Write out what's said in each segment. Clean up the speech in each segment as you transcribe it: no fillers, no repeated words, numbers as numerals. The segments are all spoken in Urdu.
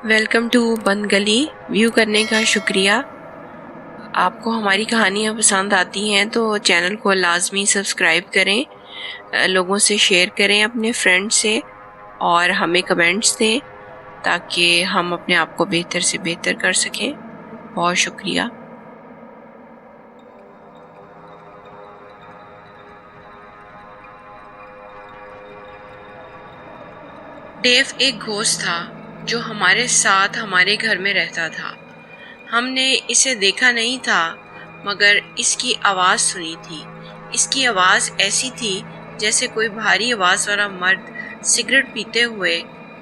ویلکم ٹو بند گلی. ویو کرنے کا شکریہ. آپ کو ہماری کہانیاں پسند آتی ہیں تو چینل کو لازمی سبسکرائب کریں، لوگوں سے شیئر کریں اپنے فرینڈ سے، اور ہمیں کمنٹس دیں تاکہ ہم اپنے آپ کو بہتر سے بہتر کر سکیں. بہت شکریہ. ڈیو ایک گھوسٹ تھا جو ہمارے ساتھ ہمارے گھر میں رہتا تھا. ہم نے اسے دیکھا نہیں تھا مگر اس کی آواز سنی تھی. اس کی آواز ایسی تھی جیسے کوئی بھاری آواز والا مرد سگریٹ پیتے ہوئے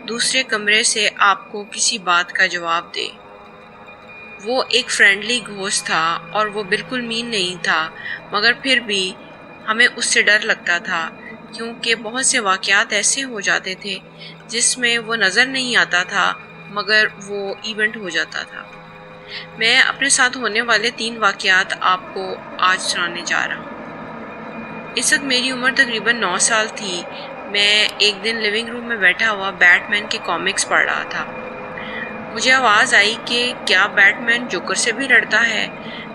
دوسرے کمرے سے آپ کو کسی بات کا جواب دے. وہ ایک فرینڈلی گھوسٹ تھا اور وہ بالکل مین نہیں تھا، مگر پھر بھی ہمیں اس سے ڈر لگتا تھا کیونکہ بہت سے واقعات ایسے ہو جاتے تھے جس میں وہ نظر نہیں آتا تھا مگر وہ ایونٹ ہو جاتا تھا. میں اپنے ساتھ ہونے والے 3 واقعات آپ کو آج سنانے جا رہا ہوں. اس وقت میری عمر تقریباً 9 سال تھی. میں ایک دن لیونگ روم میں بیٹھا ہوا بیٹ مین کے کامکس پڑھ رہا تھا. مجھے آواز آئی کہ کیا بیٹ مین جوکر سے بھی لڑتا ہے؟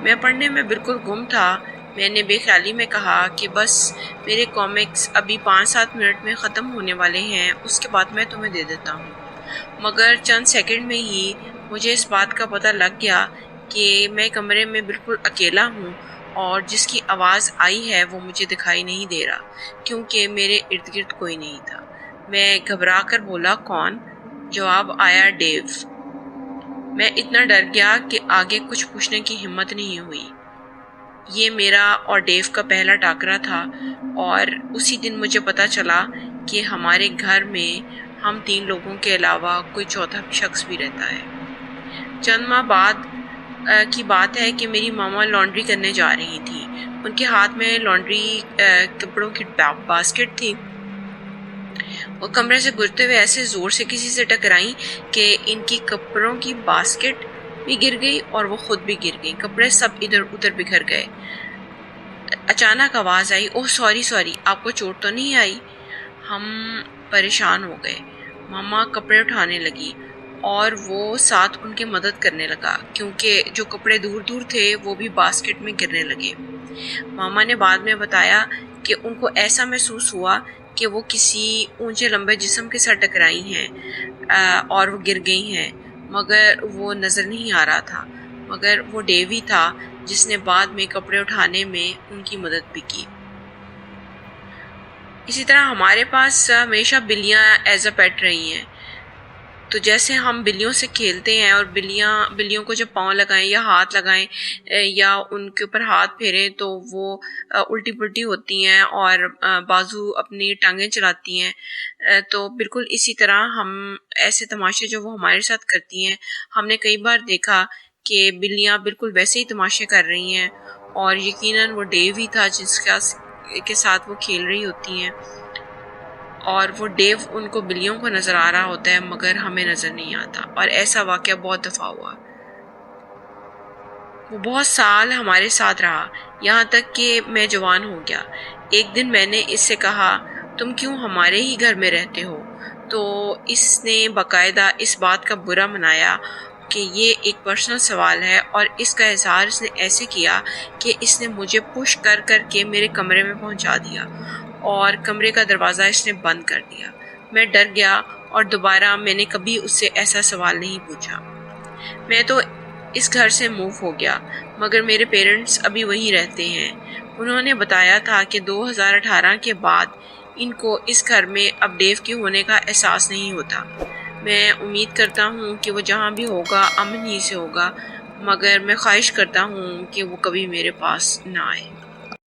میں پڑھنے میں بالکل گم تھا. میں نے بے خیالی میں کہا کہ بس میرے کامکس ابھی 5-7 منٹ میں ختم ہونے والے ہیں، اس کے بعد میں تمہیں دے دیتا ہوں. مگر چند سیکنڈ میں ہی مجھے اس بات کا پتہ لگ گیا کہ میں کمرے میں بالکل اکیلا ہوں اور جس کی آواز آئی ہے وہ مجھے دکھائی نہیں دے رہا کیونکہ میرے ارد گرد کوئی نہیں تھا. میں گھبرا کر بولا کون؟ جواب آیا ڈیو. میں اتنا ڈر گیا کہ آگے کچھ پوچھنے کی ہمت نہیں ہوئی. یہ میرا اور ڈیو کا پہلا ٹاکرا تھا اور اسی دن مجھے پتہ چلا کہ ہمارے گھر میں ہم 3 لوگوں کے علاوہ کوئی چوتھا شخص بھی رہتا ہے. چند ماہ بعد کی بات ہے کہ میری ماما لانڈری کرنے جا رہی تھی. ان کے ہاتھ میں لانڈری کپڑوں کی باسکٹ تھی. وہ کمرے سے گزرتے ہوئے ایسے زور سے کسی سے ٹکرائیں کہ ان کی کپڑوں کی باسکٹ بھی گر گئی اور وہ خود بھی گر گئی. کپڑے سب ادھر ادھر بکھر گئے. اچانک آواز آئی، اوہ سوری، آپ کو چوٹ تو نہیں آئی؟ ہم پریشان ہو گئے. ماما کپڑے اٹھانے لگی اور وہ ساتھ ان کی مدد کرنے لگا کیونکہ جو کپڑے دور دور تھے وہ بھی باسکٹ میں گرنے لگے. ماما نے بعد میں بتایا کہ ان کو ایسا محسوس ہوا کہ وہ کسی اونچے لمبے جسم کے ساتھ ٹکرائی ہیں اور وہ گر گئی ہیں، مگر وہ نظر نہیں آ رہا تھا. مگر وہ ڈیو ہی تھا جس نے بعد میں کپڑے اٹھانے میں ان کی مدد بھی کی. اسی طرح ہمارے پاس ہمیشہ بلیاں ایز اے پیٹ رہی ہیں. تو جیسے ہم بلیوں سے کھیلتے ہیں اور بلیوں کو جب پاؤں لگائیں یا ہاتھ لگائیں یا ان کے اوپر ہاتھ پھیریں تو وہ الٹی پلٹی ہوتی ہیں اور بازو اپنی ٹانگیں چلاتی ہیں. تو بالکل اسی طرح ہم ایسے تماشے جو وہ ہمارے ساتھ کرتی ہیں، ہم نے کئی بار دیکھا کہ بلیاں بالکل ویسے ہی تماشے کر رہی ہیں اور یقیناً وہ ڈیو ہی تھا جس کے ساتھ وہ کھیل رہی ہوتی ہیں اور وہ ڈیو ان کو بلیوں کو نظر آ رہا ہوتا ہے مگر ہمیں نظر نہیں آتا. اور ایسا واقعہ بہت دفعہ ہوا. وہ بہت سال ہمارے ساتھ رہا یہاں تک کہ میں جوان ہو گیا. ایک دن میں نے اس سے کہا تم کیوں ہمارے ہی گھر میں رہتے ہو؟ تو اس نے باقاعدہ اس بات کا برا منایا کہ یہ ایک پرسنل سوال ہے اور اس کا اظہار اس نے ایسے کیا کہ اس نے مجھے پش کر کے میرے کمرے میں پہنچا دیا اور کمرے کا دروازہ اس نے بند کر دیا. میں ڈر گیا اور دوبارہ میں نے کبھی اس سے ایسا سوال نہیں پوچھا. میں تو اس گھر سے موو ہو گیا مگر میرے پیرنٹس ابھی وہیں رہتے ہیں. انہوں نے بتایا تھا کہ 2018 کے بعد ان کو اس گھر میں اب ڈیو کے ہونے کا احساس نہیں ہوتا. میں امید کرتا ہوں کہ وہ جہاں بھی ہوگا امن ہی سے ہوگا، مگر میں خواہش کرتا ہوں کہ وہ کبھی میرے پاس نہ آئے.